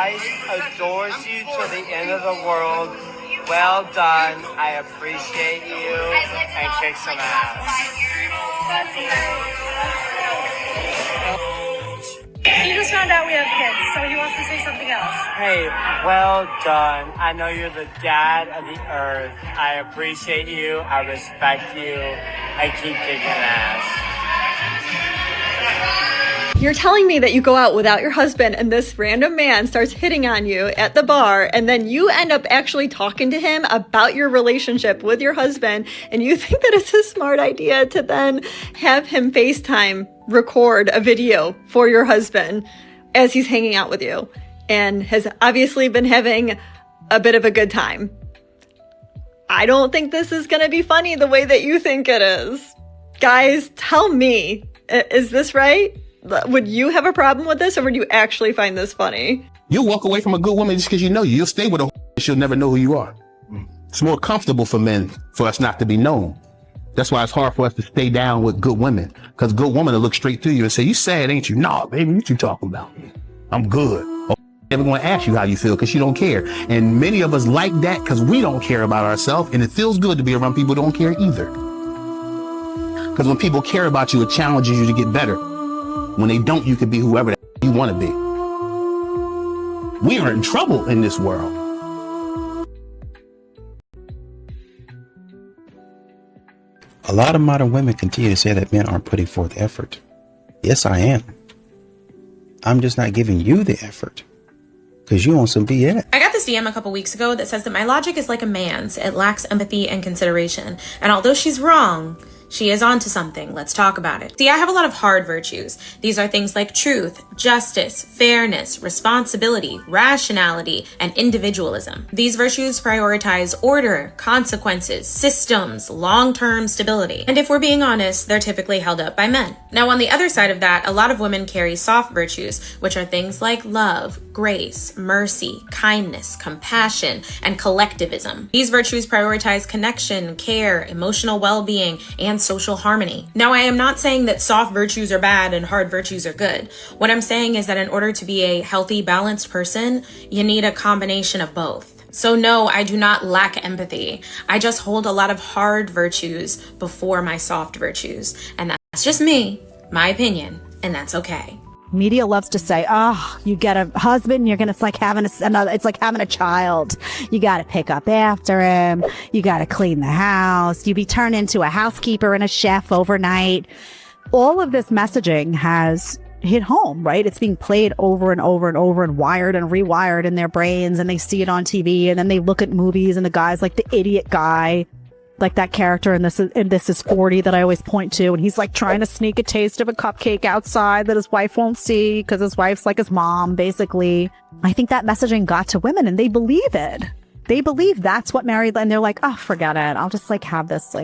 Christ adores you to the end of the world. Well done. I appreciate you. And kick some ass. He just found out we have kids, so he wants to say something else. Hey, well done. I know you're the dad of the earth. I appreciate you. I respect you. I keep kicking ass. You're telling me that you go out without your husband and this random man starts hitting on you at the bar, and then you end up actually talking to him about your relationship with your husband, and you think that it's a smart idea to then have him FaceTime record a video for your husband as he's hanging out with you and has obviously been having a bit of a good time. I don't think this is going to be funny the way that you think it is. Guys, tell me, is this right? Would you have a problem with this, or would you actually find this funny? You'll walk away from a good woman just because you know you. You'll stay with a she'll never know who you are. It's more comfortable for men for us not to be known. That's why it's hard for us to stay down with good women, because good woman will look straight through you and say, "You sad, ain't you?" "Nah, baby, what you talking about? I'm good." Or never going to ask you how you feel because she don't care. And many of us like that because we don't care about ourselves, and it feels good to be around people who don't care either. Because when people care about you, it challenges you to get better. When they don't, you can be whoever you want to be. We are in trouble in this world. A lot of modern women continue to say that men aren't putting forth effort. Yes, I am. I'm just not giving you the effort because you on some BS. I got this DM a couple weeks ago that says that my logic is like a man's. It lacks empathy and consideration. And although she's wrong, she is onto something. Let's talk about it. See, I have a lot of hard virtues. These are things like truth, justice, fairness, responsibility, rationality, and individualism. These virtues prioritize order, consequences, systems, long-term stability. And if we're being honest, they're typically held up by men. Now, on the other side of that, a lot of women carry soft virtues, which are things like love, grace, mercy, kindness, compassion, and collectivism. These virtues prioritize connection, care, emotional well-being, and social harmony. Now, I am not saying that soft virtues are bad and hard virtues are good. What I'm saying is that in order to be a healthy, balanced person, you need a combination of both. So no, I do not lack empathy. I just hold a lot of hard virtues before my soft virtues. And that's just me, my opinion, and that's okay. Media loves to say, "Oh, you get a husband, it's like having it's like having a child. You got to pick up after him. You got to clean the house. You be turned into a housekeeper and a chef overnight." All of this messaging has hit home, right? It's being played over and over and over and wired and rewired in their brains, and they see it on TV, and then they look at movies and the guy's like the idiot guy, like that character in This Is 40 that I always point to, and he's like trying to sneak a taste of a cupcake outside that his wife won't see because his wife's like his mom, basically. I think that messaging got to women, and they believe it. They believe that's what married, and they're like, "Oh, forget it. I'll just like have this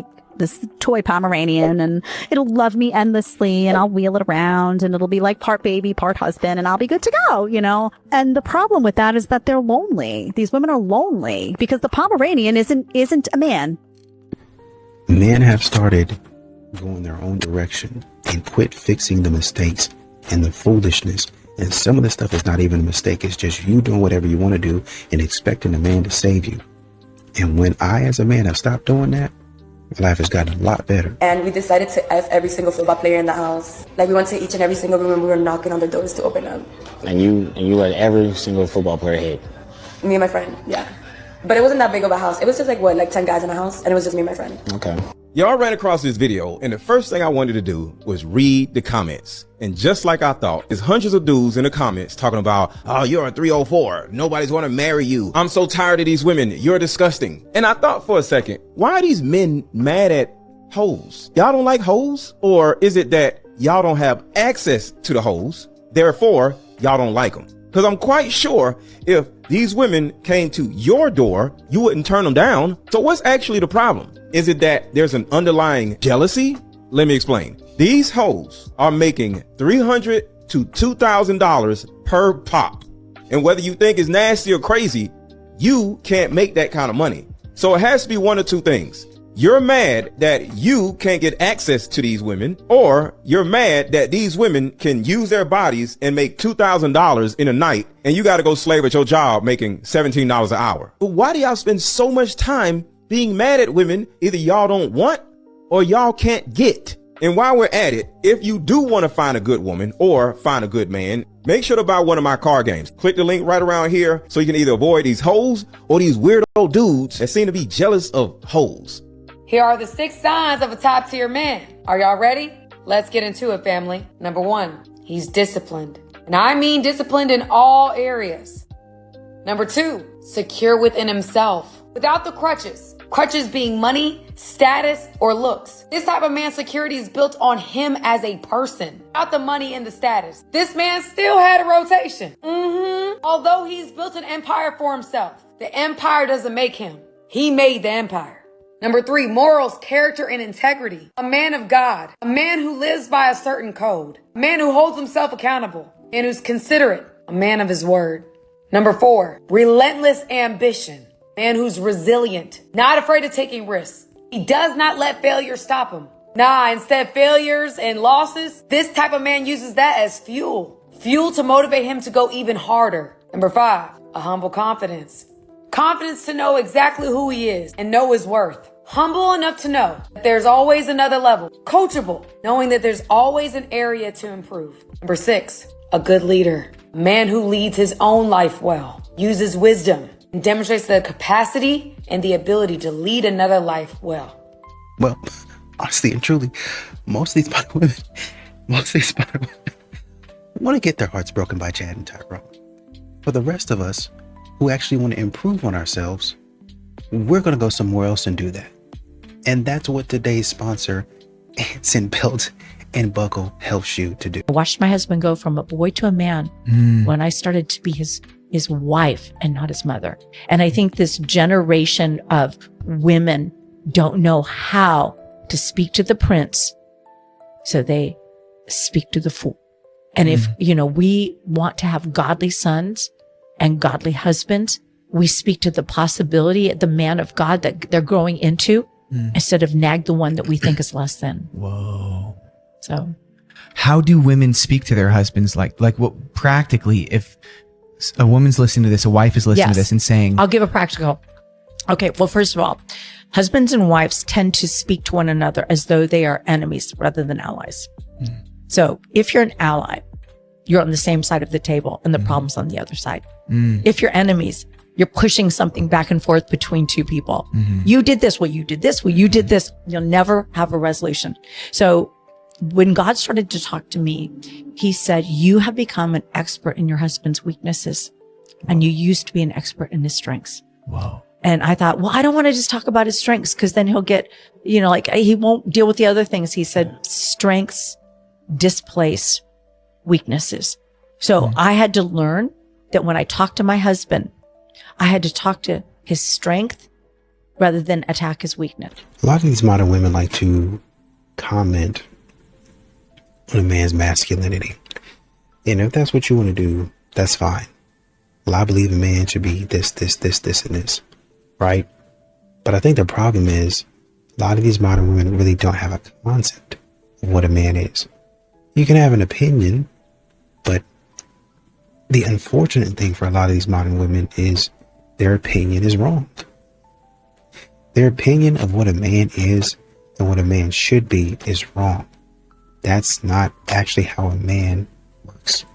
toy Pomeranian, and it'll love me endlessly, and I'll wheel it around, and it'll be like part baby, part husband, and I'll be good to go," And the problem with that is that they're lonely. These women are lonely because the Pomeranian isn't a man. Men have started going their own direction and quit fixing the mistakes and the foolishness. And some of the stuff is not even a mistake. It's just you doing whatever you want to do and expecting a man to save you. And when I, as a man, have stopped doing that, my life has gotten a lot better. And we decided to F every single football player in the house. Like, we went to each and every single room and we were knocking on the doors to open them. And you let every single football player hit? Me and my friend, yeah. But it wasn't that big of a house. It was just like 10 guys in a house, and it was just me and my friend. Okay. Y'all ran across this video, and the first thing I wanted to do was read the comments. And just like I thought, there's hundreds of dudes in the comments talking about, "Oh, you're a 304. Nobody's want to marry you. I'm so tired of these women. You're disgusting." And I thought for a second, why are these men mad at hoes? Y'all don't like hoes? Or is it that y'all don't have access to the hoes, therefore y'all don't like them? Because I'm quite sure if these women came to your door, you wouldn't turn them down. So what's actually the problem? Is it that there's an underlying jealousy? Let me explain. These hoes are making $300 to $2,000 per pop. And whether you think it's nasty or crazy, you can't make that kind of money. So it has to be one of two things. You're mad that you can't get access to these women, or you're mad that these women can use their bodies and make $2,000 in a night, and you got to go slave at your job making $17 an hour. But why do y'all spend so much time being mad at women either y'all don't want or y'all can't get? And while we're at it, if you do want to find a good woman or find a good man, make sure to buy one of my card games. Click the link right around here so you can either avoid these hoes or these weirdo dudes that seem to be jealous of hoes. Here are the 6 signs of a top tier man. Are y'all ready? Let's get into it, family. Number 1, he's disciplined. And I mean disciplined in all areas. Number 2, secure within himself, without the crutches. Crutches being money, status, or looks. This type of man's security is built on him as a person, without the money and the status. This man still had a rotation. Although he's built an empire for himself, the empire doesn't make him. He made the empire. Number 3, morals, character, and integrity. A man of God. A man who lives by a certain code. A man who holds himself accountable and who's considerate. A man of his word. Number 4, relentless ambition. Man who's resilient, not afraid of taking risks. He does not let failure stop him. Instead failures and losses, this type of man uses that as fuel. Fuel to motivate him to go even harder. Number 5, a humble confidence. Confidence to know exactly who he is and know his worth. Humble enough to know that there's always another level. Coachable, knowing that there's always an area to improve. Number 6, a good leader. A man who leads his own life well, uses wisdom, and demonstrates the capacity and the ability to lead another life well. Well, honestly and truly, most of these modern women want to get their hearts broken by Chad and Tyrone. For the rest of us who actually want to improve on ourselves, we're going to go somewhere else and do that. And that's what today's sponsor, Anson Belt and Buckle, helps you to do. I watched my husband go from a boy to a man when I started to be his wife and not his mother. And I think this generation of women don't know how to speak to the prince, so they speak to the fool. And if, we want to have godly sons and godly husbands, we speak to the possibility, the man of God that they're growing into, instead of nag the one that we think is less than. Whoa. So how do women speak to their husbands? Like what practically, if a woman's listening to this, a wife is listening to this and saying, I'll give a practical. Okay. Well, first of all, husbands and wives tend to speak to one another as though they are enemies rather than allies. So if you're an ally, you're on the same side of the table and the problem's on the other side. If you're enemies, you're pushing something back and forth between two people. You did this. Well, you did this. Well, you did this. You'll never have a resolution. So when God started to talk to me, he said, you have become an expert in your husband's weaknesses, and you used to be an expert in his strengths. Wow. And I thought, well, I don't want to just talk about his strengths, because then he'll get, he won't deal with the other things. He said, strengths displace weaknesses. So I had to learn that when I talk to my husband, I had to talk to his strength rather than attack his weakness. A lot of these modern women like to comment on a man's masculinity. And if that's what you want to do, that's fine. Well, I believe a man should be this, and this, right? But I think the problem is a lot of these modern women really don't have a concept of what a man is. You can have an opinion, but the unfortunate thing for a lot of these modern women is their opinion is wrong. Their opinion of what a man is and what a man should be is wrong. That's not actually how a man works.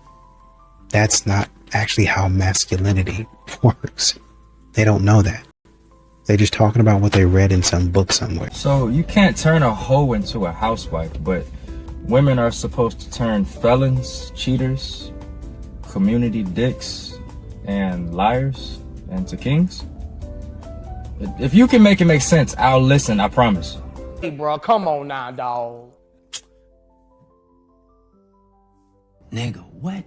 That's not actually how masculinity works. They don't know that. They're just talking about what they read in some book somewhere. So you can't turn a hoe into a housewife, but women are supposed to turn felons, cheaters, community dicks, and liars into kings? If you can make it make sense, I'll listen, I promise. Hey, bro, come on now, dawg. Nigga, what?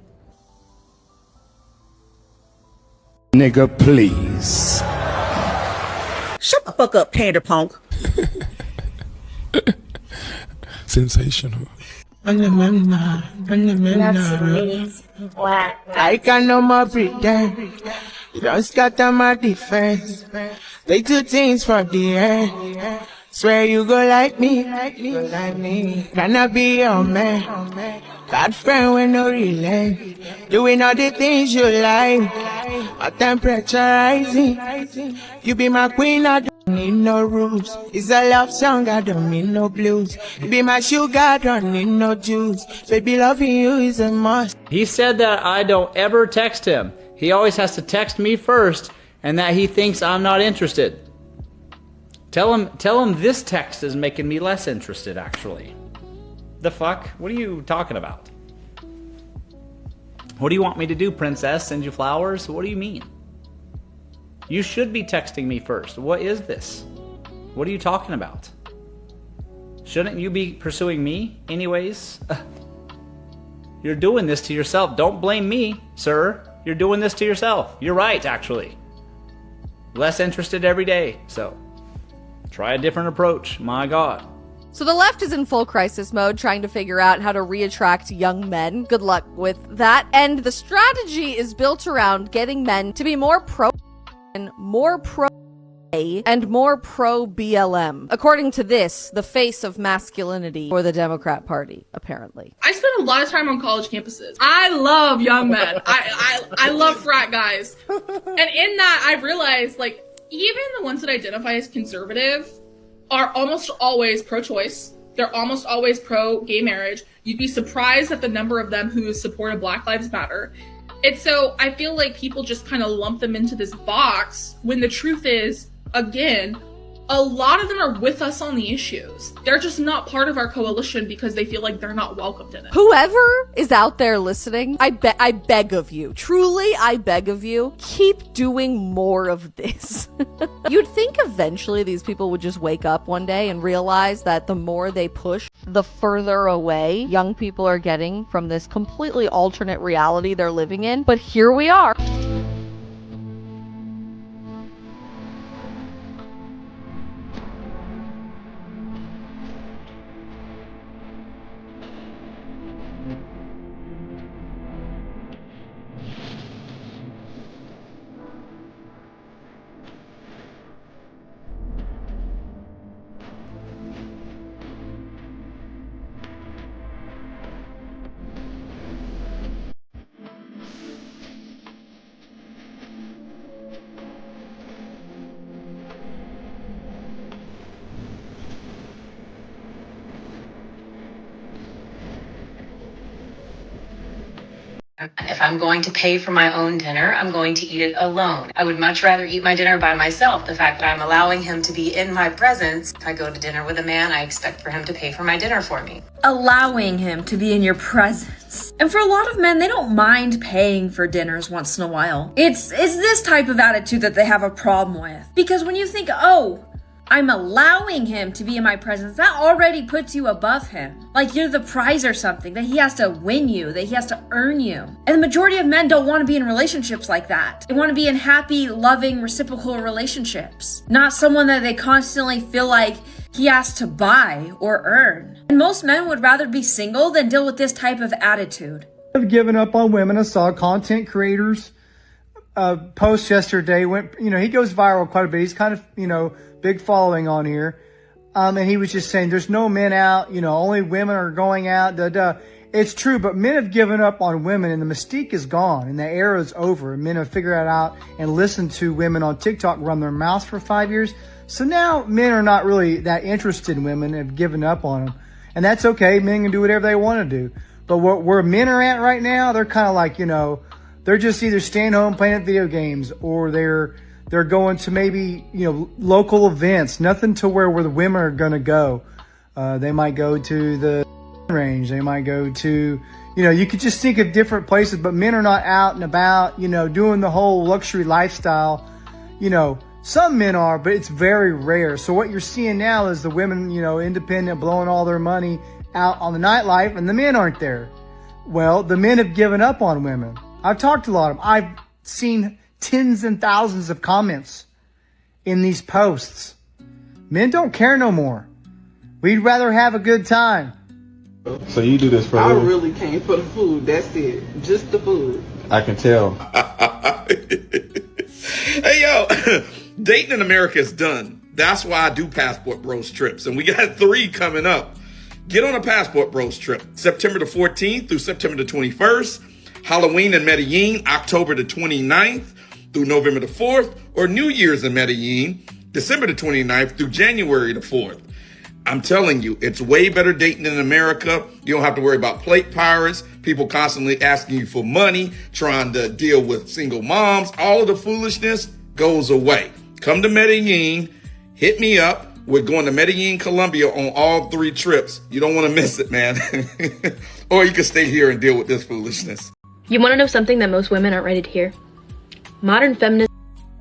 Nigga, please. Shut the fuck up, pander punk. Sensational. I can no more pretend. You don't scatter my defense. They two things from the end. Swear you go like me, Can I be your man? Bad friend with no relay. Doing all the things you like. My temperature rising. You be my queen, I don't need no rules. It's a love song, I don't need no blues. You be my sugar, I don't need no juice. Baby, loving you is a must. He said that I don't ever text him. He always has to text me first, and that he thinks I'm not interested. Tell him this text is making me less interested, actually. The fuck? What are you talking about? What do you want me to do, princess? Send you flowers? What do you mean? You should be texting me first. What is this? What are you talking about? Shouldn't you be pursuing me anyways? You're doing this to yourself. Don't blame me, sir. You're doing this to yourself. You're right, actually. Less interested every day, so try a different approach. My God. So the left is in full crisis mode, trying to figure out how to reattract young men. Good luck with that. And the strategy is built around getting men to be more pro and more pro and more pro BLM. According to this, the face of masculinity for the Democrat Party, apparently. I spend a lot of time on college campuses. I love young men. I love frat guys. And in that, I realized, like, even the ones that identify as conservative are almost always pro-choice. They're almost always pro-gay marriage. You'd be surprised at the number of them who supported Black Lives Matter. And so I feel like people just kind of lump them into this box when the truth is, again, a lot of them are with us on the issues. They're just not part of our coalition because they feel like they're not welcomed in it. Whoever is out there listening, I beg of you, truly, I beg of you, keep doing more of this. You'd think eventually these people would just wake up one day and realize that the more they push, the further away young people are getting from this completely alternate reality they're living in. But here we are. If I'm going to pay for my own dinner, I'm going to eat it alone. I would much rather eat my dinner by myself. The fact that I'm allowing him to be in my presence, if I go to dinner with a man, I expect for him to pay for my dinner for me. Allowing him to be in your presence. And for a lot of men, they don't mind paying for dinners once in a while. It's this type of attitude that they have a problem with. Because when you think, oh, I'm allowing him to be in my presence, that already puts you above him. Like you're the prize or something, that he has to win you, that he has to earn you. And the majority of men don't want to be in relationships like that. They want to be in happy, loving, reciprocal relationships. Not someone that they constantly feel like he has to buy or earn. And most men would rather be single than deal with this type of attitude. I've given up on women. I saw content creators post yesterday. He goes viral quite a bit. He's kind of, big following on here. And he was just saying there's no men out, only women are going out. It's true, but men have given up on women and the mystique is gone and the era is over. And men have figured it out and listened to women on TikTok run their mouths for 5 years. So now men are not really that interested in women and have given up on them. And that's okay. Men can do whatever they want to do. But where men are at right now, they're kind of like, they're just either staying home playing video games or they're going to maybe, local events, nothing to where the women are going to go. They might go to the range. They might go to, you could just think of different places, but men are not out and about, doing the whole luxury lifestyle. Some men are, but it's very rare. So what you're seeing now is the women, independent, blowing all their money out on the nightlife and the men aren't there. Well, the men have given up on women. I've talked to a lot of them. I've seen tens and thousands of comments in these posts. Men don't care no more. We'd rather have a good time. So you do this for I really came for the food. That's it. Just the food. I can tell. Hey, yo. Dating in America is done. That's why I do Passport Bros trips. And we got 3 coming up. Get on a Passport Bros trip. September the 14th through September the 21st. Halloween in Medellin, October the 29th through November the 4th. Or New Year's in Medellin, December the 29th through January the 4th. I'm telling you, it's way better dating in America. You don't have to worry about plate pirates, people constantly asking you for money, trying to deal with single moms. All of the foolishness goes away. Come to Medellin, hit me up. We're going to Medellin, Colombia on all 3 trips. You don't want to miss it, man. Or you can stay here and deal with this foolishness. You want to know something that most women aren't ready to hear? Modern feminism.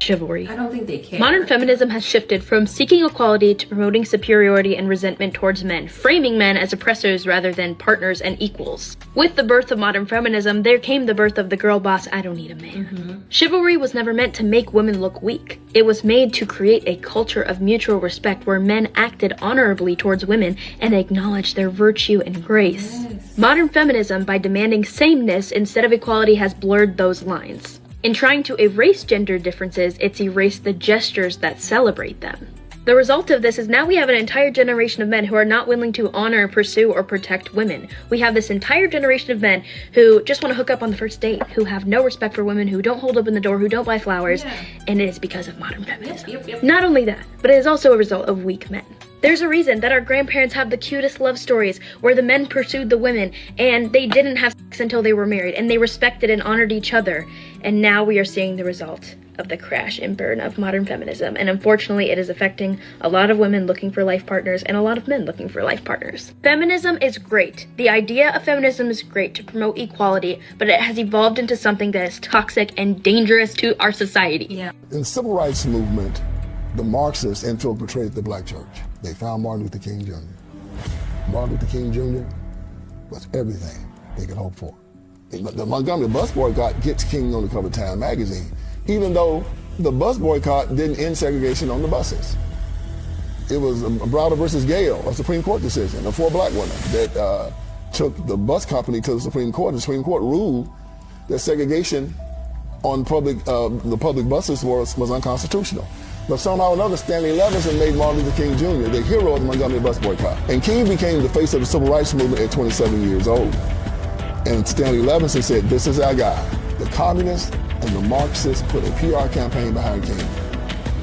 Chivalry. I don't think they care. Modern feminism has shifted from seeking equality to promoting superiority and resentment towards men, framing men as oppressors rather than partners and equals. With the birth of modern feminism, there came the birth of the girl boss, I don't need a man. Chivalry was never meant to make women look weak. It was made to create a culture of mutual respect where men acted honorably towards women and acknowledged their virtue and grace. Modern feminism, by demanding sameness instead of equality, has blurred those lines. In trying to erase gender differences, it's erased the gestures that celebrate them. The result of this is now we have an entire generation of men who are not willing to honor, pursue, or protect women. We have this entire generation of men who just want to hook up on the first date, who have no respect for women, who don't hold open the door, who don't buy flowers, and it is because of modern feminism. Not only that, but it is also a result of weak men. There's a reason that our grandparents have the cutest love stories where the men pursued the women and they didn't have sex until they were married and they respected and honored each other. And now we are seeing the result of the crash and burn of modern feminism. And unfortunately, it is affecting a lot of women looking for life partners and a lot of men looking for life partners. Feminism is great. The idea of feminism is great to promote equality, but it has evolved into something that is toxic and dangerous to our society. In the civil rights movement, the Marxists infiltrated the black church. They found Martin Luther King Jr. Martin Luther King Jr. was everything they could hope for. The Montgomery bus boycott gets King on the cover of Time magazine, even though the bus boycott didn't end segregation on the buses. It was Browder versus Gale, a Supreme Court decision of 4 black women that took the bus company to the Supreme Court. The Supreme Court ruled that segregation on the public buses was unconstitutional. But somehow or another, Stanley Levinson made Martin Luther King Jr. the hero of the Montgomery bus boycott. And King became the face of the civil rights movement at 27 years old. And Stanley Levinson said, this is our guy. The communists and the Marxists put a PR campaign behind King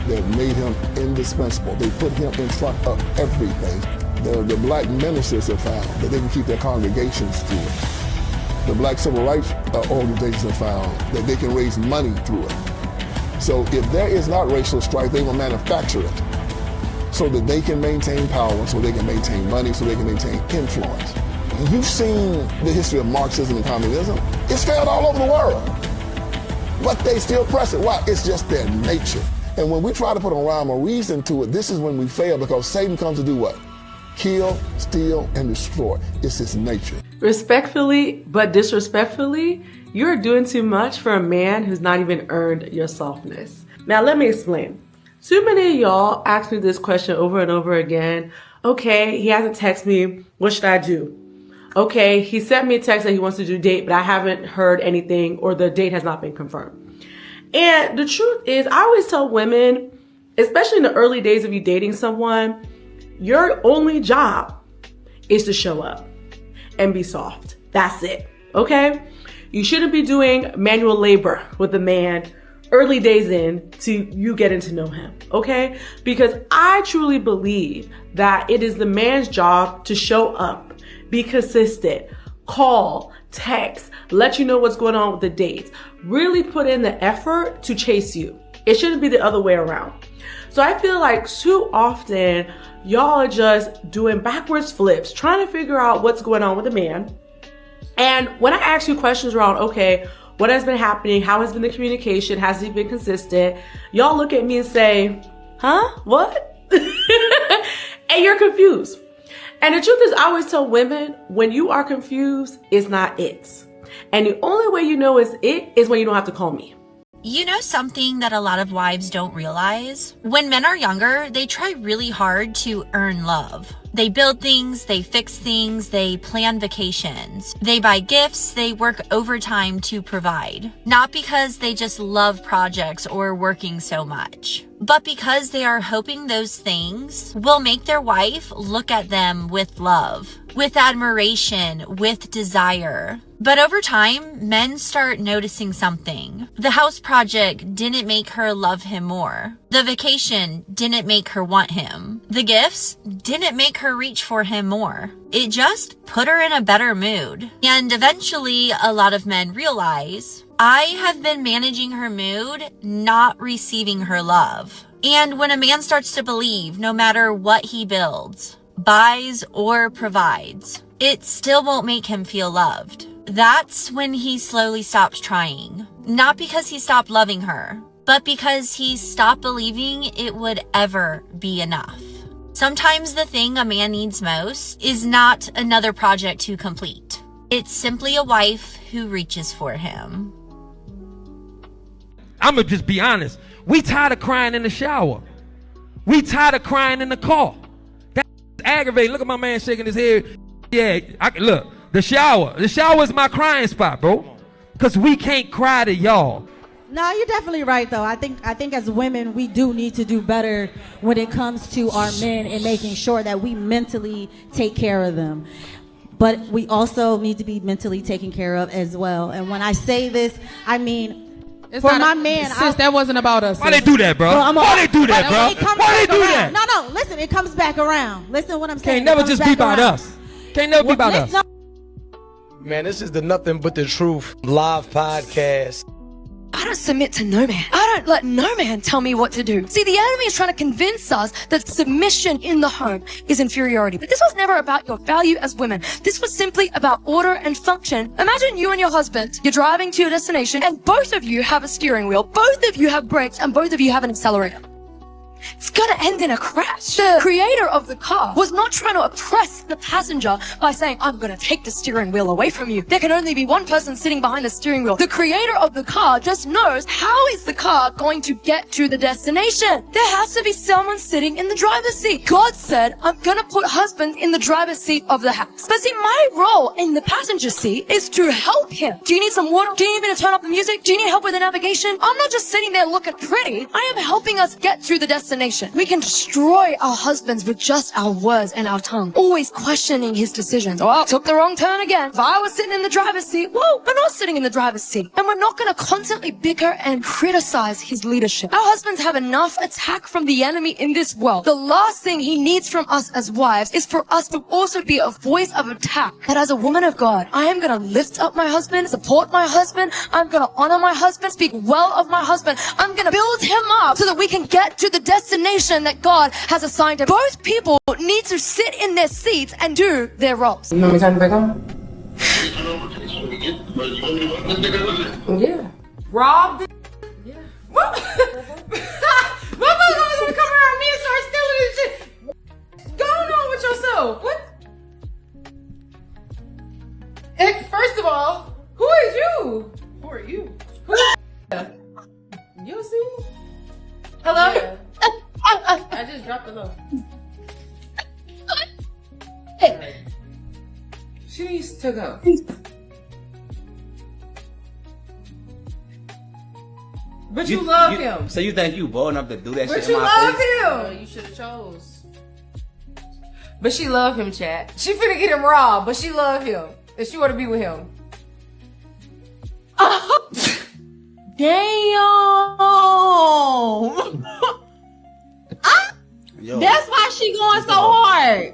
that made him indispensable. They put him in front of everything. The black ministers have found that they can keep their congregations through it. The black civil rights organizations have found that they can raise money through it. So if there is not racial strife, they will manufacture it so that they can maintain power, so they can maintain money, so they can maintain influence. You've seen the history of Marxism and communism. It's failed all over the world. But they still press it. Why? It's just their nature. And when we try to put a rhyme or reason to it, this is when we fail, because Satan comes to do what? Kill, steal, and destroy. It's his nature. Respectfully, but disrespectfully, you're doing too much for a man who's not even earned your softness. Now, let me explain. Too many of y'all ask me this question over and over again. Okay, he hasn't texted me. What should I do? Okay, he sent me a text that he wants to do a date, but I haven't heard anything, or the date has not been confirmed. And the truth is, I always tell women, especially in the early days of you dating someone, your only job is to show up and be soft. That's it. Okay? You shouldn't be doing manual labor with a man early days in to you getting to know him. Okay? Because I truly believe that it is the man's job to show up, be consistent, call, text, let you know what's going on with the dates. Really put in the effort to chase you. It shouldn't be the other way around. So I feel like too often y'all are just doing backwards flips, trying to figure out what's going on with a man. And when I ask you questions around, okay, what has been happening? How has been the communication? Has he been consistent? Y'all look at me and say, huh? What? And you're confused. And the truth is, I always tell women, when you are confused, it's not it. And the only way you know it's it is when you don't have to call me. You know something that a lot of wives don't realize? When men are younger, they try really hard to earn love. They build things, they fix things, they plan vacations. They buy gifts, they work overtime to provide. Not because they just love projects or working so much, but because they are hoping those things will make their wife look at them with love, with admiration, with desire. But over time, men start noticing something. The house project didn't make her love him more. The vacation didn't make her want him. The gifts didn't make her reach for him more. It just put her in a better mood. And eventually, a lot of men realize, I have been managing her mood, not receiving her love. And when a man starts to believe, no matter what he builds, buys, or provides, it still won't make him feel loved. That's when he slowly stops trying. Not because he stopped loving her, but because he stopped believing it would ever be enough. Sometimes the thing a man needs most is not another project to complete. It's simply a wife who reaches for him. I'm gonna just be honest. We tired of crying in the shower. We tired of crying in the car. That's aggravating. Look at my man shaking his head. Yeah, look. The shower is my crying spot, bro. Because we can't cry to y'all. No, you're definitely right, though. I think as women, we do need to do better when it comes to our men and making sure that we mentally take care of them. But we also need to be mentally taken care of as well. And when I say this, I mean, for my man, that wasn't about us. Why they do that, bro? Why they do that, bro? Why they do that? No, listen, it comes back around. Listen what I'm saying. Can't never just be about us. Can't never be about us. Man, this is the Nothing But the Truth live podcast. I don't submit to no man. I don't let no man tell me what to do. See, the enemy is trying to convince us that submission in the home is inferiority. But this was never about your value as women. This was simply about order and function. Imagine you and your husband, you're driving to your destination and both of you have a steering wheel, both of you have brakes, and both of you have an accelerator. It's gonna end in a crash. The creator of the car was not trying to oppress the passenger by saying, I'm gonna take the steering wheel away from you. There can only be one person sitting behind the steering wheel. The creator of the car just knows how is the car going to get to the destination. There has to be someone sitting in the driver's seat. God said, I'm gonna put husbands in the driver's seat of the house. But see, my role in the passenger seat is to help him. Do you need some water? Do you need me to turn up the music? Do you need help with the navigation? I'm not just sitting there looking pretty. I am helping us get to the destination. We can destroy our husbands with just our words and our tongue, always questioning his decisions. Oh, I took the wrong turn again. If I was sitting in the driver's seat, whoa, we're not sitting in the driver's seat. And we're not going to constantly bicker and criticize his leadership. Our husbands have enough attack from the enemy in this world. The last thing he needs from us as wives is for us to also be a voice of attack. That as a woman of God, I am going to lift up my husband, support my husband. I'm going to honor my husband, speak well of my husband. I'm going to build him up so that we can get to the destination that God has assigned him. Both people need to sit in their seats and do their roles. You want me to turn it back on? Yeah. Rob the... Yeah. What? What motherfuckers gonna come around me and start stealing this shit? Go on with yourself. What? And first of all, who is you? Who are you? Who is you see? Hello? Yeah. I just dropped the low. Hey. She needs to go. But you love him. So you think you bold enough to do that but shit in my love face? Him. No, you should have chose. But she love him, chat. She finna get him robbed, but she love him. And she want to be with him. Damn. That's why she going so hard.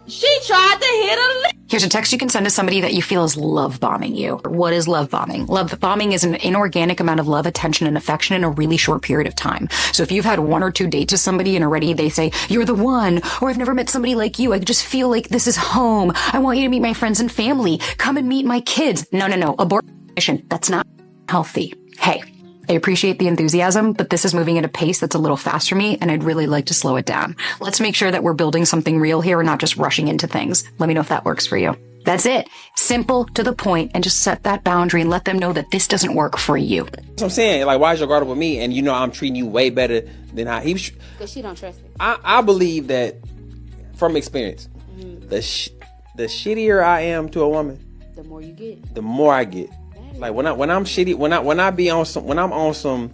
She tried to hit a lick. Here's a text you can send to somebody that you feel is love bombing you. What is love bombing? Love bombing is an inorganic amount of love, attention, and affection in a really short period of time. So if you've had 1 or 2 dates with somebody and already they say, you're the one, or I've never met somebody like you, I just feel like this is home. I want you to meet my friends and family. Come and meet my kids. No. Abortion. That's not healthy. Hey, I appreciate the enthusiasm, but this is moving at a pace that's a little fast for me, and I'd really like to slow it down. Let's make sure that we're building something real here and not just rushing into things. Let me know if that works for you. That's it. Simple, to the point, and just set that boundary and let them know that this doesn't work for you. That's what I'm saying. Like, why is your guard up with me? And you know I'm treating you way better than how he was. Because she don't trust me. I believe that from experience, the shittier I am to a woman, The more you get. the more I get. Like when I'm shitty, when I'm on some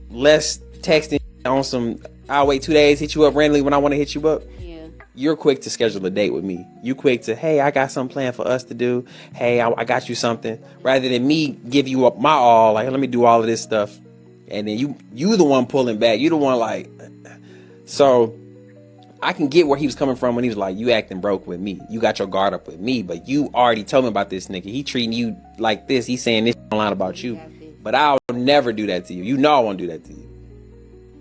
less texting, on some I'll wait 2 days, hit you up randomly when I want to hit you up. Yeah. You're quick to schedule a date with me. You quick to, hey, I got something planned for us to do. Hey, I got you something. Rather than me give you up my all, like let me do all of this stuff, and then you the one pulling back. You the one like. So I can get where he was coming from when he was like, you acting broke with me. You got your guard up with me, but you already told me about this nigga. He treating you like this. He's saying this online about you. But I'll never do that to you. You know I won't do that to you.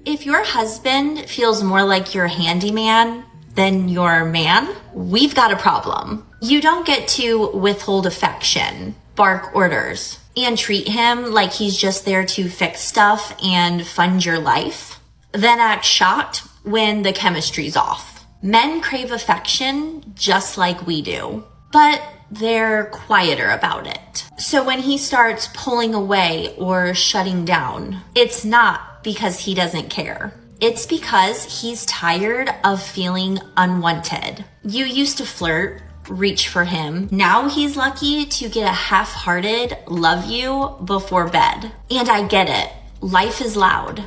If your husband feels more like your handyman than your man, we've got a problem. You don't get to withhold affection, bark orders, and treat him like he's just there to fix stuff and fund your life, then act shocked when the chemistry's off. Men crave affection just like we do, but they're quieter about it. So when he starts pulling away or shutting down, it's not because he doesn't care. It's because he's tired of feeling unwanted. You used to flirt, reach for him. Now he's lucky to get a half-hearted love you before bed. And I get it. Life is loud.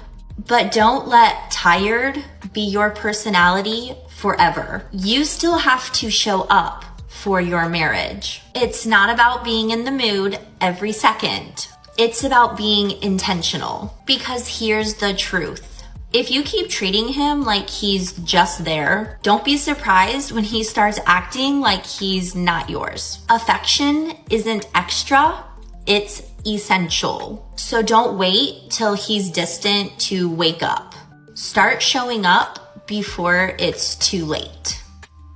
But don't let tired be your personality forever. You still have to show up for your marriage. It's not about being in the mood every second. It's about being intentional. Because here's the truth. If you keep treating him like he's just there, don't be surprised when he starts acting like he's not yours. Affection isn't extra, it's essential. So don't wait till he's distant to wake up. Start showing up before it's too late.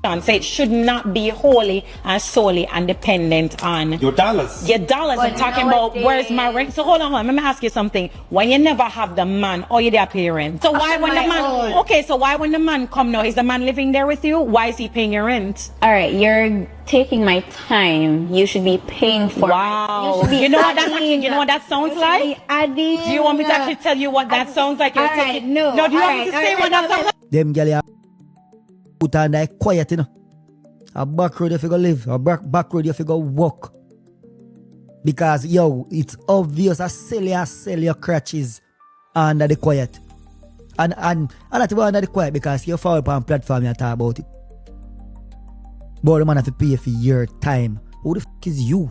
So it should not be wholly and solely and dependent on your dollars. Your dollars. I'm talking about where's my rent. So hold on, let me ask you something. Why you never have the man or you their parent? So why when the man so why when the man come now, is the man living there with you? Why is he paying your rent? Alright, you're taking my time. You should be paying for it. You know what that sounds like? Do you want me to actually tell you what that sounds like? Alright, no. No, do you want me to say what that sounds like? Them gyal put on that quiet, you know. A back road if you go live, a back road if you go walk. Because it's obvious I sell your crutches under the quiet. And not even under the quiet because you fall upon platform you talk about it. But the man have to pay for your time. Who the fuck is you?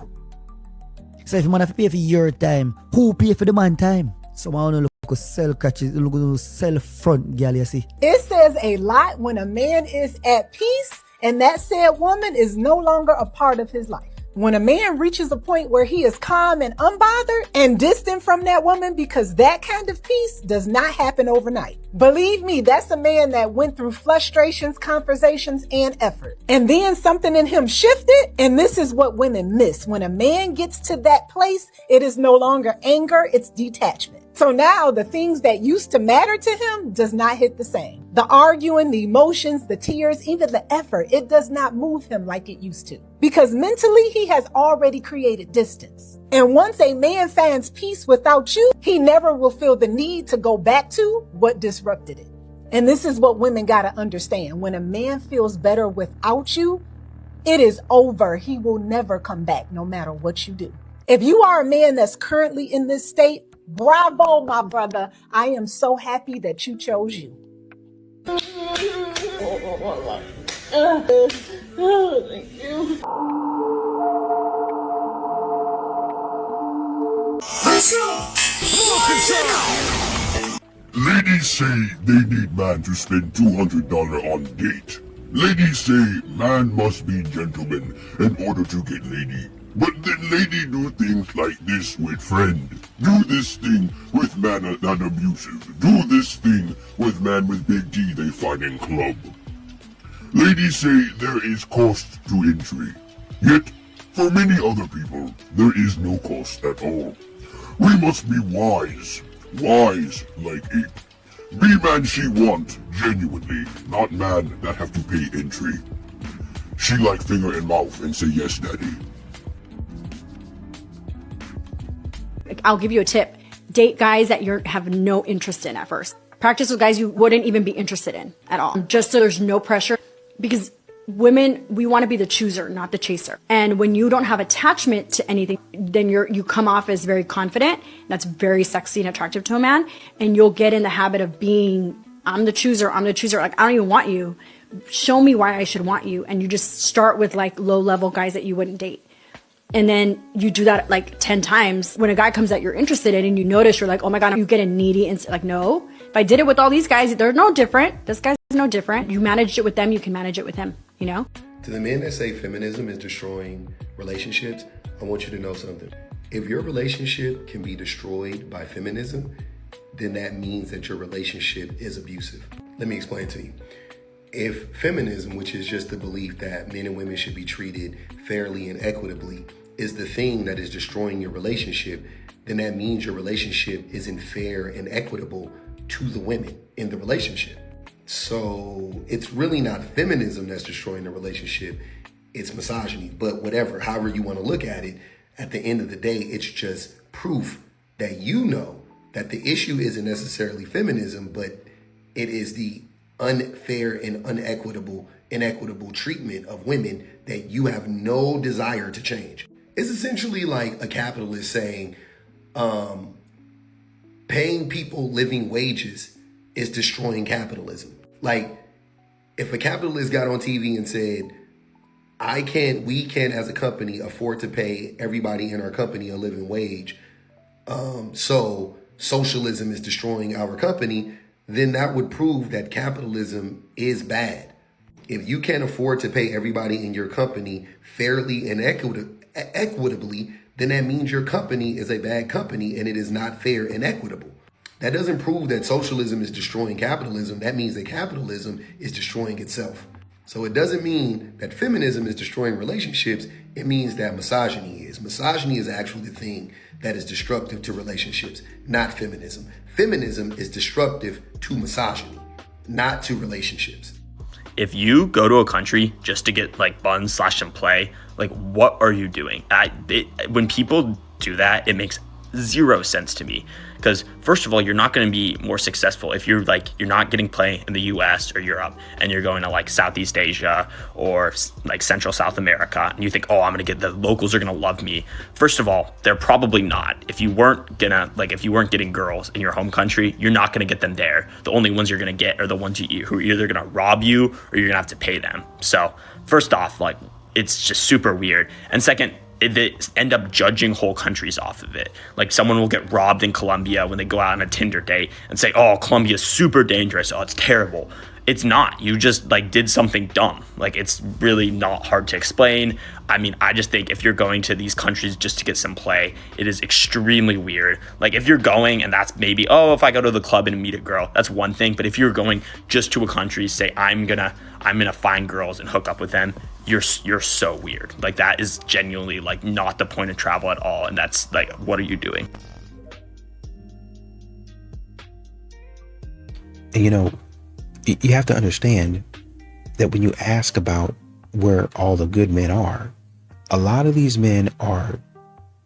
So if the man have to pay for your time, who pay for the man time? Someone look to sell crutches, look to sell front, girl, you see. It says a lot when a man is at peace and that said woman is no longer a part of his life. When a man reaches a point where he is calm and unbothered and distant from that woman, because that kind of peace does not happen overnight. Believe me, that's a man that went through frustrations, conversations, and effort. And then something in him shifted, and this is what women miss. When a man gets to that place, it is no longer anger, it's detachment. So now the things that used to matter to him does not hit the same. The arguing, the emotions, the tears, even the effort, it does not move him like it used to. Because mentally, he has already created distance. And once a man finds peace without you, he never will feel the need to go back to what disrupted it. And this is what women gotta understand. When a man feels better without you, it is over. He will never come back, no matter what you do. If you are a man that's currently in this state, bravo, my brother. I am so happy that you chose you. Thank you. Ladies say they need man to spend $200 on date. Ladies say man must be gentleman in order to get lady. But then lady do things like this with friend. Do this thing with man that abusive. Do this thing with man with big D they find in club. Ladies say there is cost to entry. Yet, for many other people, there is no cost at all. We must be wise like ape. Be man she want, genuinely, not man that have to pay entry. She like finger in mouth and say yes, daddy. I'll give you a tip. Date guys that you have no interest in at first. Practice with guys you wouldn't even be interested in at all. Just so there's no pressure. Because women, we want to be the chooser, not the chaser. And when you don't have attachment to anything, then you come off as very confident. That's very sexy and attractive to a man. And you'll get in the habit of being, I'm the chooser. Like, I don't even want you. Show me why I should want you. And you just start with like low level guys that you wouldn't date. And then you do that like 10 times. When a guy comes that you're interested in and you notice, you're like, oh my God, you get a needy and like, no, if I did it with all these guys, they're no different. This guy's no different. You managed it with them, you can manage it with him, you know? To the men that say feminism is destroying relationships, I want you to know something. If your relationship can be destroyed by feminism, then that means that your relationship is abusive. Let me explain to you. If feminism, which is just the belief that men and women should be treated fairly and equitably, is the thing that is destroying your relationship, then that means your relationship isn't fair and equitable to the women in the relationship. So it's really not feminism that's destroying the relationship, it's misogyny. But whatever, however you want to look at it, at the end of the day, it's just proof that you know that the issue isn't necessarily feminism, but it is the unfair and inequitable treatment of women that you have no desire to change. It's essentially like a capitalist saying, paying people living wages is destroying capitalism. Like, if a capitalist got on TV and said, we can't as a company afford to pay everybody in our company a living wage, so socialism is destroying our company, then that would prove that capitalism is bad. If you can't afford to pay everybody in your company fairly and equitably, then that means your company is a bad company and it is not fair and equitable. That doesn't prove that socialism is destroying capitalism. That means that capitalism is destroying itself. So it doesn't mean that feminism is destroying relationships. It means that misogyny is. Misogyny is actually the thing that is destructive to relationships, not feminism. Feminism is destructive to misogyny, not to relationships. If you go to a country just to get like buns, slash and play, like what are you doing? When people do that, it makes zero sense to me. Because first of all, you're not going to be more successful if you're not getting play in the US or Europe and you're going to like Southeast Asia or like Central South America and you think, oh, the locals are going to love me. First of all, they're probably not. If you weren't getting girls in your home country, you're not going to get them there. The only ones you're going to get are the ones who are either going to rob you or you're going to have to pay them. So first off, like, it's just super weird. And second, they end up judging whole countries off of it. Like someone will get robbed in Colombia when they go out on a Tinder date and say, oh, Colombia's super dangerous. Oh, it's terrible. It's not. You just like did something dumb. Like it's really not hard to explain. I mean, I just think if you're going to these countries just to get some play, it is extremely weird. Like if you're going and that's maybe, oh, if I go to the club and meet a girl, that's one thing. But if you're going just to a country, say I'm gonna find girls and hook up with them, you're so weird. Like that is genuinely like not the point of travel at all. And that's like, what are you doing? And you know, you have to understand that when you ask about where all the good men are, a lot of these men are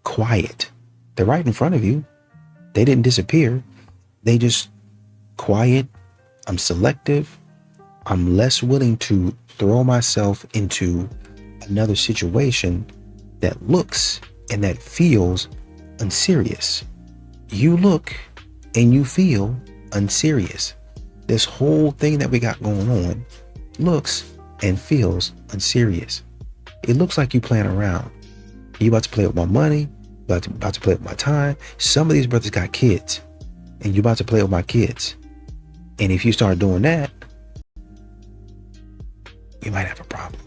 quiet. They're right in front of you. They didn't disappear. They just quiet. I'm selective. I'm less willing to throw myself into another situation that looks and that feels unserious. You look and you feel unserious. This whole thing that we got going on looks and feels unserious. It looks like you playing around. You about to play with my money, about to play with my time. Some of these brothers got kids and you about to play with my kids. And if you start doing that, you might have a problem.